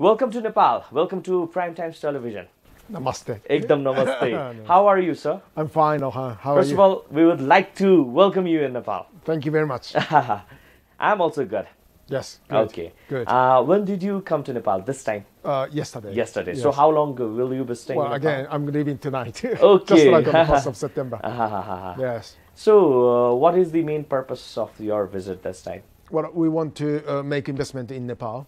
Welcome to Nepal. Welcome to Prime Times Television. Namaste. Ekdam namaste. How are you, sir? I'm fine. How are you? First of all, we would like to welcome you in Nepal. Thank you very much. I'm also good. Yes. Good. Okay. Good. When did you come to Nepal? This time? Yesterday. Yesterday. Yes. So how long will you be staying in Nepal? Again, I'm leaving tonight. Okay. Just like on the 1st of September. Yes. So what is the main purpose of your visit this time? Well, we want to make investment in Nepal.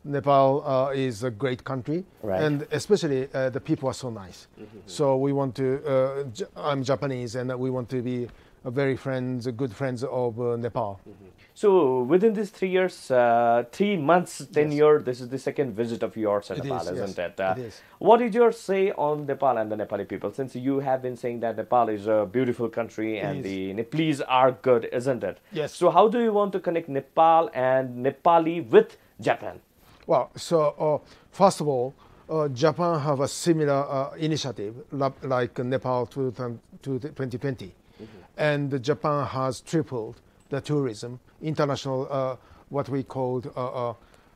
Nepal is a great country, Right. and especially the people are so nice. So we want to. I'm Japanese, and we want to be good friends of Nepal. So within these 3 years, 3 months tenure, this is the second visit of yours in It Nepal, is, isn't yes. it? It is. What is your say on Nepal and the Nepali people? Since you have been saying that Nepal is a beautiful country and the Nepalese are good, isn't it? Yes. So how do you want to connect Nepal and Nepali with Japan? Well, so first of all, Japan have a similar initiative like Nepal to 2020, and Japan has tripled the tourism, international, what we called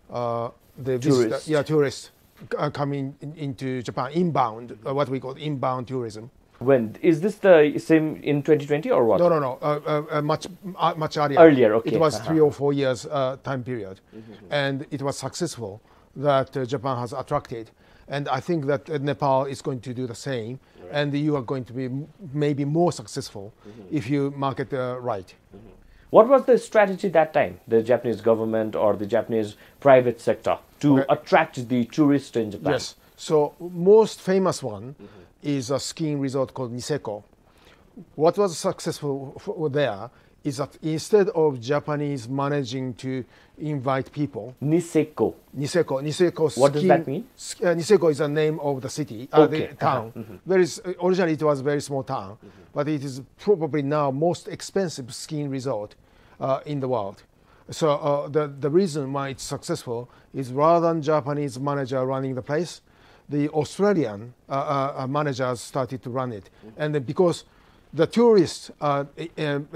the Tourists. tourists coming into Japan, inbound, what we call inbound tourism. When is this the same in 2020 or what? No, much earlier. Earlier, okay. It was 3 or 4 years time period, and it was successful that Japan has attracted, and I think that Nepal is going to do the same, and you are going to be maybe more successful if you market right. What was the strategy that time, the Japanese government or the Japanese private sector, to attract the tourists in Japan? Yes. So most famous one is a skiing resort called Niseko. What was successful there is that instead of Japanese managing to invite people, Niseko. Niseko. What does that mean? Niseko is the name of the city, Okay. the town. Originally it was a very small town, but it is probably now most expensive skiing resort in the world. So the reason why it's successful is rather than Japanese manager running the place, the Australian managers started to run it, and then because the tourists in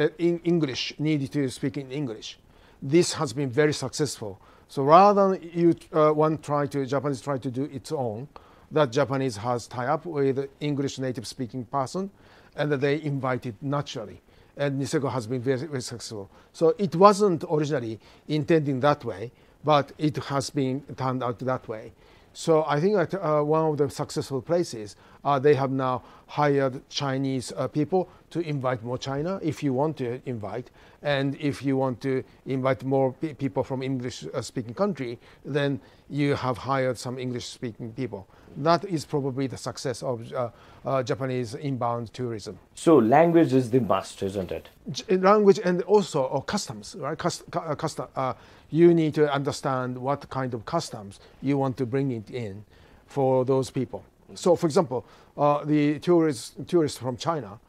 English needed to speak in English, this has been very successful. So rather than Japanese try to do its own, that Japanese has tie up with English native speaking person, and that they invited naturally. And Niseko has been very, very successful. So it wasn't originally intending that way, but it has been turned out that way. So I think that one of the successful places, they have now hired Chinese people to invite more China if you want to invite. And if you want to invite more people from English-speaking country, then you have hired some English-speaking people. That is probably the success of Japanese inbound tourism. So language is the must, isn't it? Language and also customs, right? You need to understand what kind of customs you want to bring it in for those people. So, for example, the tourists from China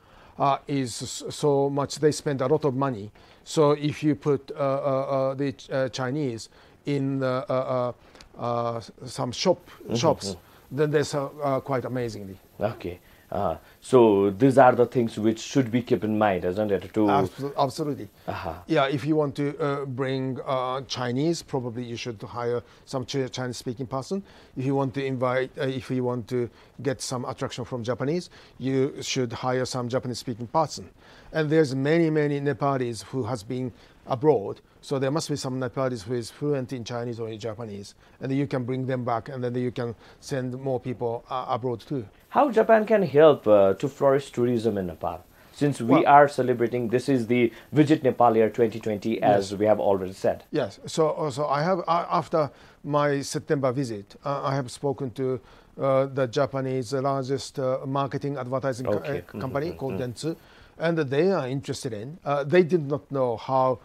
is so much, they spend a lot of money. So if you put the Chinese in some shops, then that's quite amazingly. Okay. So these are the things which should be kept in mind, isn't it? Absolutely. Yeah, if you want to bring Chinese, probably you should hire some Chinese-speaking person. If you want to get some attraction from Japanese, you should hire some Japanese-speaking person. And there's many Nepalis who has been abroad. So there must be some Nepalis who is fluent in Chinese or in Japanese, and then you can bring them back, and then you can send more people abroad too. How Japan can help to flourish tourism in Nepal? Since we are celebrating, this is the Visit Nepal year 2020, as we have already said. Yes. So I have after my September visit, I have spoken to the Japanese largest marketing advertising company called Dentsu, and they are interested in. They did not know how.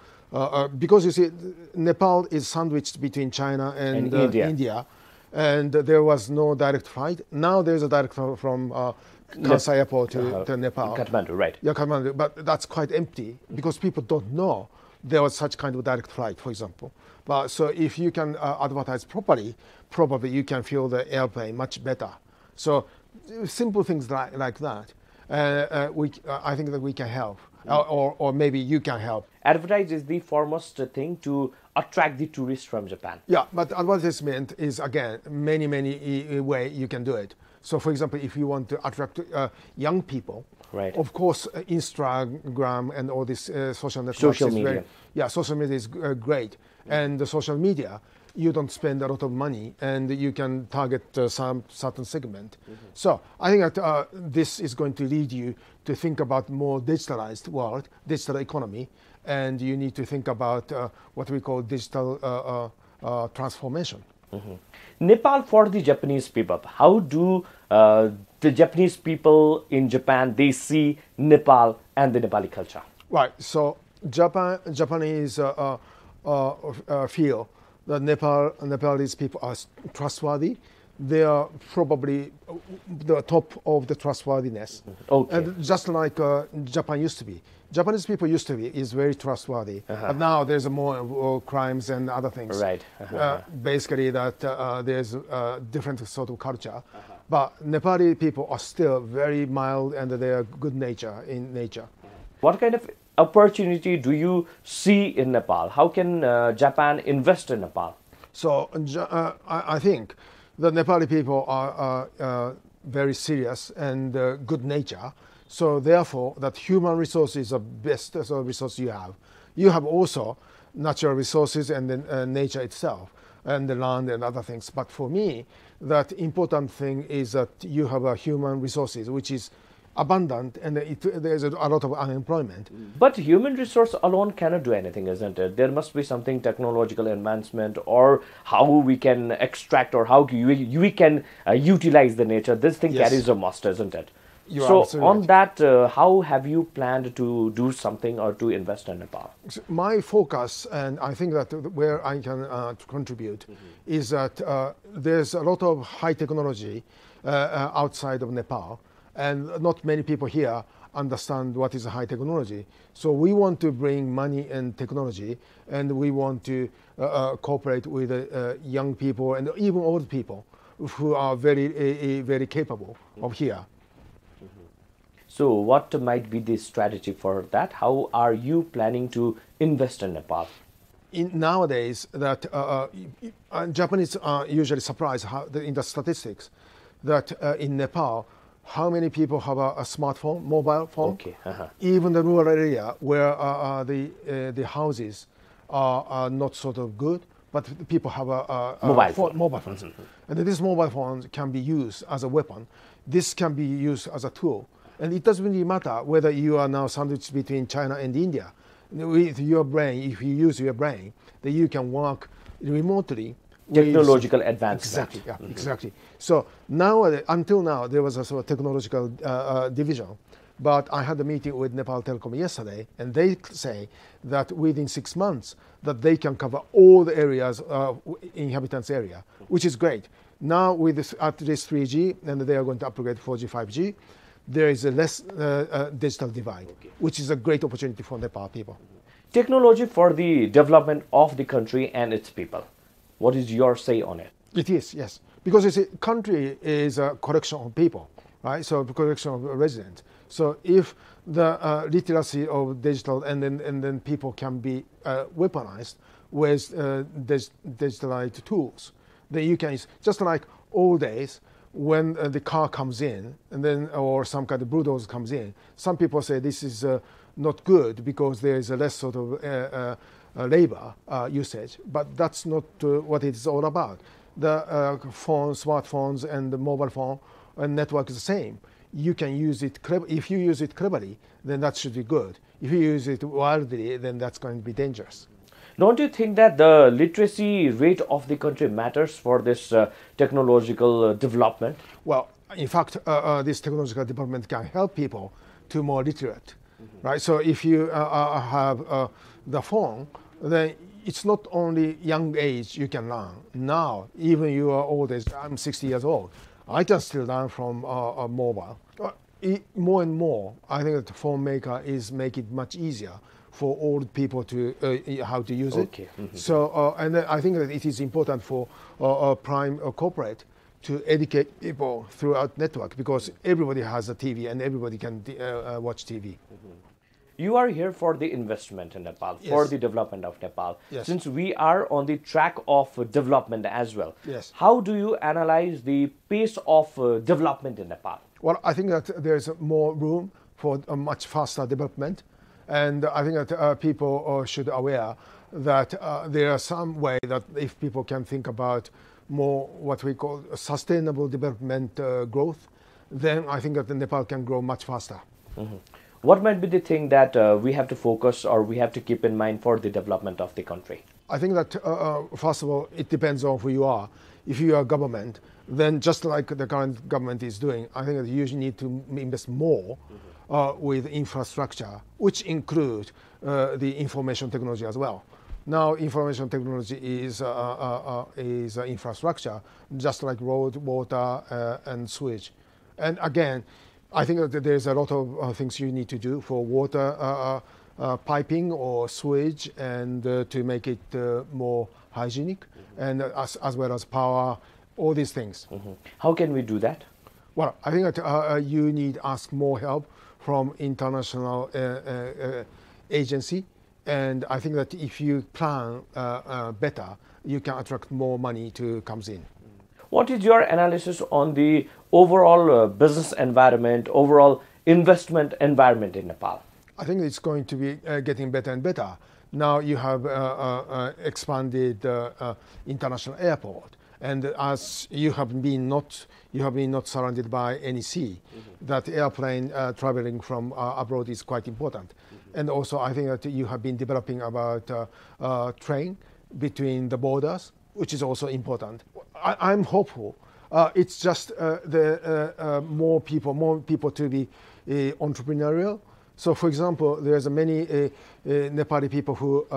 Because you see, Nepal is sandwiched between China and India, and there was no direct flight. Now there's a direct flight from Kansai Airport to Nepal. Kathmandu, right. Yeah, Kathmandu, but that's quite empty because people don't know there was such kind of direct flight, for example. But so if you can advertise properly, probably you can fill the airplane much better. So simple things like that, I think that we can help. or maybe you can help. Advertise is the foremost thing to attract the tourists from Japan. Yeah, but advertisement is again many way you can do it. So, for example, if you want to attract young people, right. Of course, Instagram and all this social networks. Social media. Social media is great, and the social media, you don't spend a lot of money, and you can target some certain segment. So, I think that this is going to lead you to think about more digitalized world, digital economy, and you need to think about what we call digital transformation. Nepal for the Japanese people. How do the Japanese people in Japan, they see Nepal and the Nepali culture? Right. So Japanese feel that Nepalese people are trustworthy. They are probably the top of the trustworthiness. Okay. And just like Japan used to be. Japanese people used to be is very trustworthy, but now there's more crimes and other things. Right. Basically, that there's a different sort of culture, but Nepali people are still very mild and they are good nature in nature. What kind of opportunity do you see in Nepal? How can Japan invest in Nepal? So I think the Nepali people are very serious and good nature. So therefore, that human resources are best resource you have. You have also natural resources and then nature itself and the land and other things. But for me, that important thing is that you have a human resources which is abundant and there's a lot of unemployment. But human resource alone cannot do anything, isn't it? There must be something technological advancement or how we can extract or how we can utilize the nature. This thing carries a must, isn't it? So on that, how have you planned to do something or to invest in Nepal? My focus, and I think that where I can contribute, is that there's a lot of high technology outside of Nepal, and not many people here understand what is high technology. So we want to bring money and technology, and we want to cooperate with young people and even old people who are very capable of here. So what might be the strategy for that? How are you planning to invest in Nepal? Nowadays, that Japanese are usually surprised in the statistics that in Nepal, how many people have a smartphone, mobile phone? Okay. Even the rural area where the houses are not sort of good, but people have a mobile phones. And these mobile phones can be used as a weapon. This can be used as a tool. And it doesn't really matter whether you are now sandwiched between China and India. With your brain, if you use your brain, then you can work remotely. Technological advancement. Exactly, exactly. So now, until now, there was a sort of technological division. But I had a meeting with Nepal Telecom yesterday, and they say that within 6 months, that they can cover all the areas, inhabitants area, which is great. Now with this, at least 3G, and they are going to upgrade 4G, 5G. There is a less digital divide, which is a great opportunity for Nepal people. Technology for the development of the country and its people. What is your say on it? It is, yes. Because you see, country is a collection of people, right? So a collection of residents. So if the literacy of digital and then people can be weaponized with digitalized tools, then you can, just like old days, when the car comes in, and then or some kind of bulldozer comes in, some people say this is not good because there is a less sort of labor usage. But that's not what it's all about. The smartphones, and the mobile phone and network is the same. You can use it if you use it cleverly, then that should be good. If you use it wildly, then that's going to be dangerous. Don't you think that the literacy rate of the country matters for this technological development? Well, in fact, this technological development can help people to more literate, right? So if you have the phone, then it's not only young age you can learn. Now, even you are old age, I'm 60 years old, I can still learn from a mobile. More and more, I think that the phone maker is making it much easier for old people to how to use it. So, and I think that it is important for prime corporate to educate people throughout network, because everybody has a TV and everybody can watch TV. you are here for the investment in Nepal, for the development of Nepal. Since we are on the track of development as well, how do you analyze the pace of development in Nepal? Well, I think that there's more room for a much faster development. And I think that people should be aware that there are some way that if people can think about more what we call sustainable development growth, then I think that Nepal can grow much faster. What might be the thing that we have to focus or we have to keep in mind for the development of the country? I think that, first of all, it depends on who you are. If you are government, then just like the current government is doing, I think that you need to invest more with infrastructure, which include the information technology as well. Now, information technology is infrastructure, just like road, water, and sewage. And again, I think that there's a lot of things you need to do for water piping or sewage, and to make it more hygienic, and as well as power, all these things. How can we do that? Well, I think that you need to ask more help from international agency, and I think that if you plan better, you can attract more money to comes in. What is your analysis on the overall business environment, overall investment environment in Nepal? I think it's going to be getting better and better. Now you have expanded international airport, and as you have been not surrounded by any sea, that airplane traveling from abroad is quite important. And also I think that you have been developing about train between the borders, which is also important. I'm hopeful. It's just more people to be entrepreneurial. So, for example, there's many Nepali people who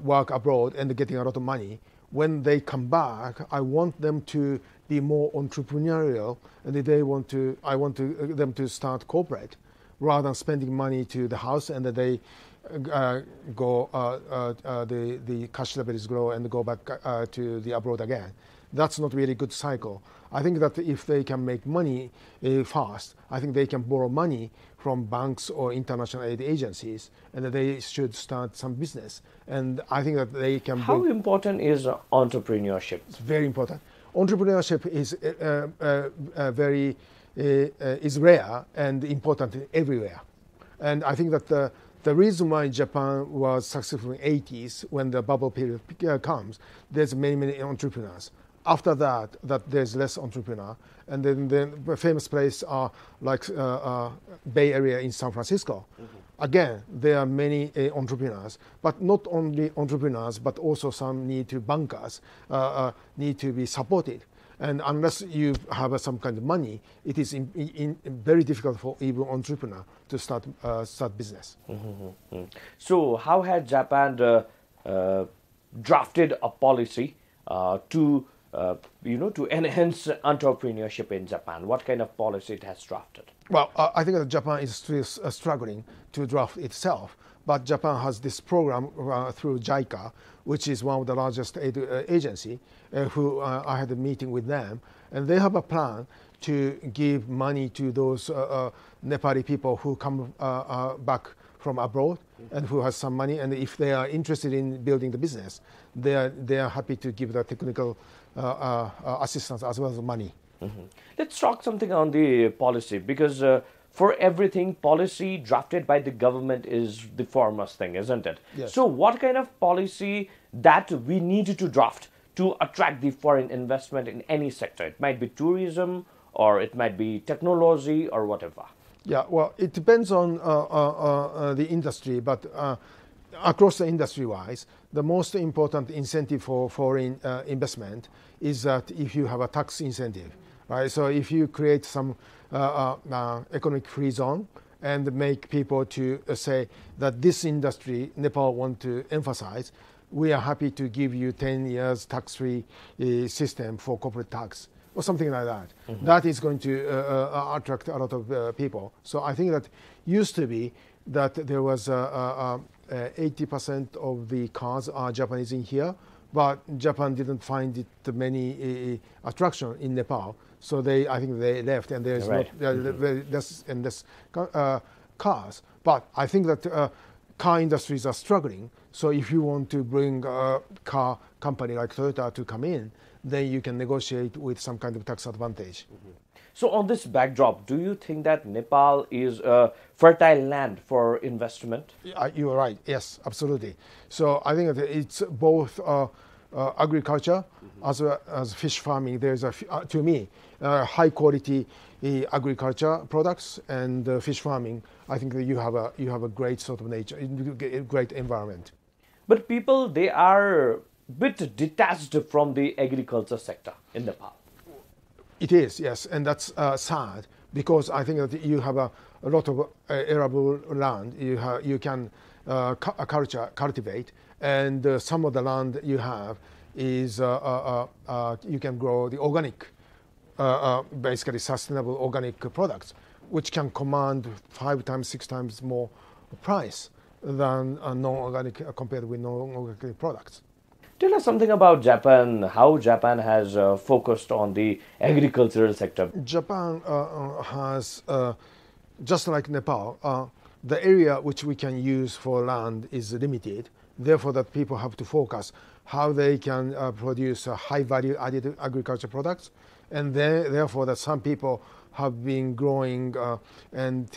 work abroad and getting a lot of money. When they come back, I want them to be more entrepreneurial, and I want them to start corporate, rather than spending money to the house and they the cash levels grow and go back to the abroad again. That's not really good cycle. I think that if they can make money fast, I think they can borrow money from banks or international aid agencies, and that they should start some business. And I think that they can. How important is entrepreneurship? It's very important. Entrepreneurship is is rare and important everywhere. And I think that the reason why Japan was successful in the 80s, when the bubble period comes, there's many entrepreneurs. After that there's less entrepreneur, and then the famous places are like Bay Area in San Francisco. Again, there are many entrepreneurs, but not only entrepreneurs, but also some bankers need to be supported. And unless you have some kind of money, it is very difficult for even entrepreneur to start business. So, how has Japan drafted a policy to enhance entrepreneurship in Japan? What kind of policy it has drafted? Well, I think that Japan is still struggling to draft itself, but Japan has this program through JICA, which is one of the largest aid agency, who I had a meeting with them, and they have a plan to give money to those Nepali people who come back from abroad and who has some money, and if they are interested in building the business, they are happy to give the technical assistance as well as money. Let's talk something on the policy, because for everything, policy drafted by the government is the foremost thing, isn't it? Yes. So what kind of policy that we need to draft to attract the foreign investment in any sector? It might be tourism, or it might be technology, or whatever. Yeah, well, it depends on the industry, but across the industry-wise, the most important incentive for foreign investment is that if you have a tax incentive, right? So if you create some economic free zone and make people to say that this industry Nepal want to emphasize, we are happy to give you 10 years tax-free system for corporate tax, or something like that. That is going to attract a lot of people. So I think that used to be that there was 80% of the cars are Japanese in here, but Japan didn't find it many attraction in Nepal. So I think they left, and there's right. very less and less cars. But I think that car industries are struggling. So if you want to bring a car company like Toyota to come in, then you can negotiate with some kind of tax advantage. So on this backdrop, do you think that Nepal is a fertile land for investment? You are right. Yes, absolutely. So I think that it's both agriculture as well as fish farming. There's to me, high quality agriculture products and fish farming. I think that you have a great sort of nature, great environment. But people, they are a bit detached from the agriculture sector in Nepal. It is, yes, and that's sad because I think that you have a lot of arable land you can cultivate, and some of the land you have is you can grow the organic, basically sustainable organic products, which can command 5 times, 6 times more price than non-organic compared with non-organic products. Tell us something about Japan, how Japan has focused on the agricultural sector. Japan has, just like Nepal, the area which we can use for land is limited. Therefore, that people have to focus how they can produce high value added agriculture products. And therefore, that some people have been growing and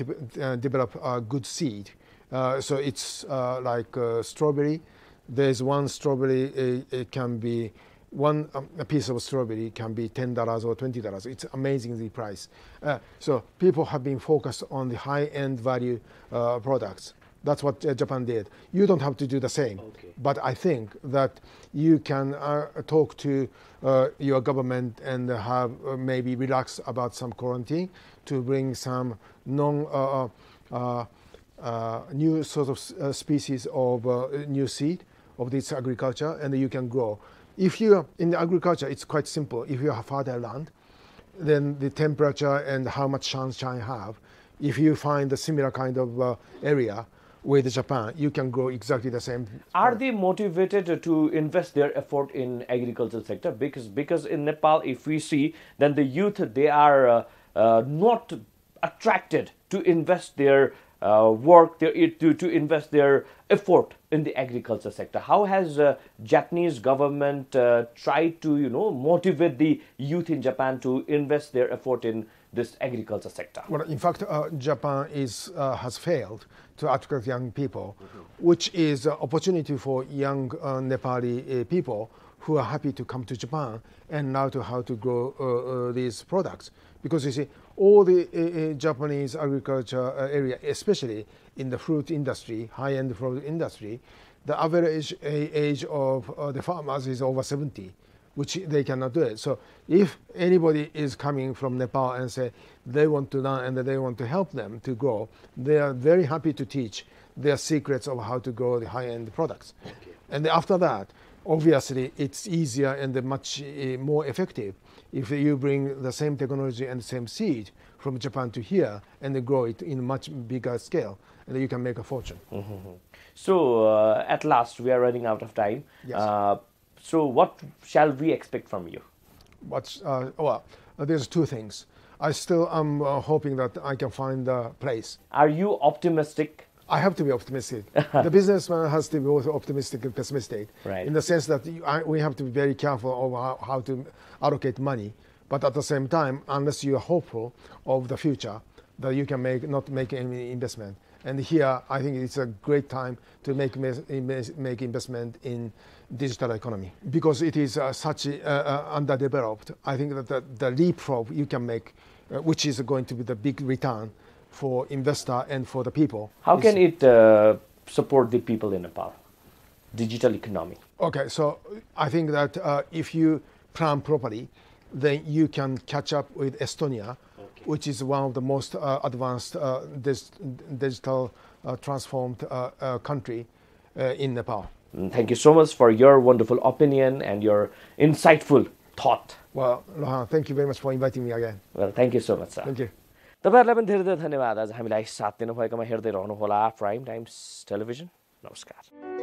develop good seed. So it's like strawberry. There's one strawberry, it can be one a piece of strawberry can be $10 or $20. It's amazing the price. So people have been focused on the high-end value products. That's what Japan did. You don't have to do the same. Okay. But I think that you can talk to your government and have maybe relax about some quarantine to bring some new sort of species of new seed of this agriculture, and you can grow. If you in the agriculture, it's quite simple. If you have fertile land, then the temperature and how much sunshine have, if you find a similar kind of area with Japan, you can grow exactly the same. Are they motivated to invest their effort in agricultural sector? Because in Nepal, if we see, then the youth, they are not attracted to invest their work, to invest their effort in the agriculture sector. How has Japanese government tried to motivate the youth in Japan to invest their effort in this agriculture sector? Well, in fact, Japan has failed to attract young people, which is an opportunity for young Nepali people who are happy to come to Japan and now to how to grow these products. Because you see, all the Japanese agriculture area, especially in the fruit industry, high-end fruit industry, the average age of the farmers is over 70, which they cannot do it. So if anybody is coming from Nepal and say they want to learn and they want to help them to grow, they are very happy to teach their secrets of how to grow the high-end products. Okay. And after that, obviously, it's easier and much more effective if you bring the same technology and the same seed from Japan to here and grow it in a much bigger scale, and you can make a fortune. Mm-hmm. So, at last, we are running out of time. Yes. So, what shall we expect from you? Well, there's two things. I still am hoping that I can find a place. Are you optimistic? I have to be optimistic. The businessman has to be both optimistic and pessimistic, right, in the sense that we have to be very careful of how to allocate money. But at the same time, unless you are hopeful of the future, that you can not make any investment. And here, I think it's a great time to make investment in digital economy, because it is such underdeveloped. I think that the leapfrog you can make, which is going to be the big return for investor and for the people. How can it support the people in Nepal? Digital economy. Okay, so I think that if you plan properly, then you can catch up with Estonia, okay, which is one of the most advanced digital transformed country in Nepal. Thank you so much for your wonderful opinion and your insightful thought. Well, Lohan, thank you very much for inviting me again. Well, thank you so much, sir. Thank you. तपाईहरुलाई पनि धेरै धेरै धन्यवाद आज हामीलाई साथ दिनुभएकोमा हेर्दै रहनुहोला prime times television. नमस्कार।